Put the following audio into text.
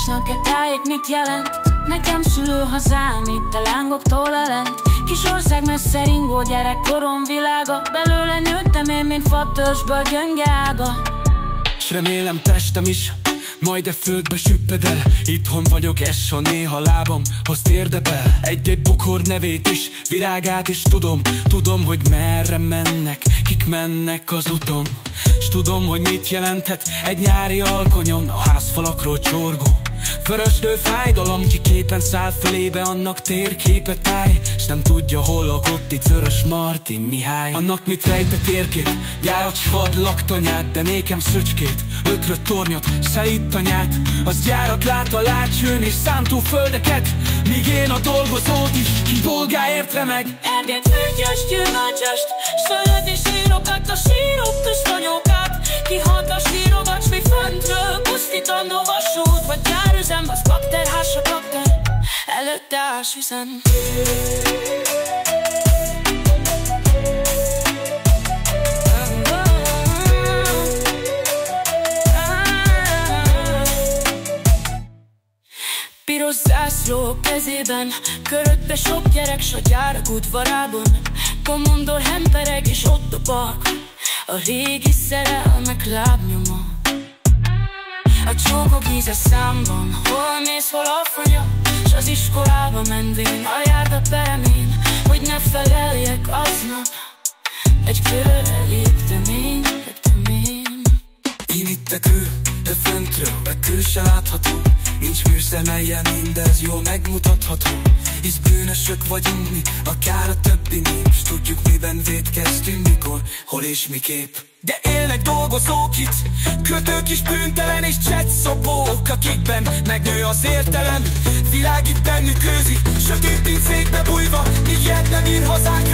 Másnak tájék mit jelent? Nekem szülőhazám itt a lángoktól elent. Kis ország messze ringó gyerekkorom világa. Belőle nőttem én, mint fatörzsből gyönge ága. S remélem testem is majd a földbe süpped el. Itthon vagyok, a néha lábamhoz térdepel. Egy-egy bokor nevét is, virágát is tudom. Tudom, hogy merre mennek, kik mennek az uton. S tudom, hogy mit jelenthet egy nyári alkonyon a házfalakról csorgó vörösdő fájdalom. Ki képen száll fölébe, annak térképet táj, s nem tudja, hol lakott itt Vörös Martin Mihály. Annak mit rejt a térkép, gyárat s vad laktanyát, de nékem szöcskét, ökröt tornyot, szelíttanyát. Az gyárat lát a Lácsőn és szántóföldeket, míg én a dolgozót is kibolgáért remeg. Erdét, hőgyest, gyümölcsöst, s fölött is sírogat a sírok közt anyókát. Kihallgass, sírogass, mi föntről pusztítandó vasút, vagy gyárüzem, az bakterhás a bakter, előtte ásvizem. Piros zászló kezében, körötte sok gyerek, s a gyárak udvarában. Komondor hempereg, és ott a park, a régi szerelmek lábnyoma. A csókok íze számban, hol mész, hol a fanya, s az iskolába menvén, a járda peremén, hogy ne feleljek aznap. Egy körre léptem én. Én itt a kő, de föntről a kő se látható. Nincs műszemeljen, mindez jól megmutatható. Hisz bűnösök vagyunk mi, akár a többi nép, s tudjuk miben vétkeztünk, mikor, hol és miképp. De élnek dolgozók itt, kötők is bűntelen és csetszopók, akikben megnő az értelem. Világ itt bennük őzik, sötét pincékbe bújva, míg ilyet nem ír hazánk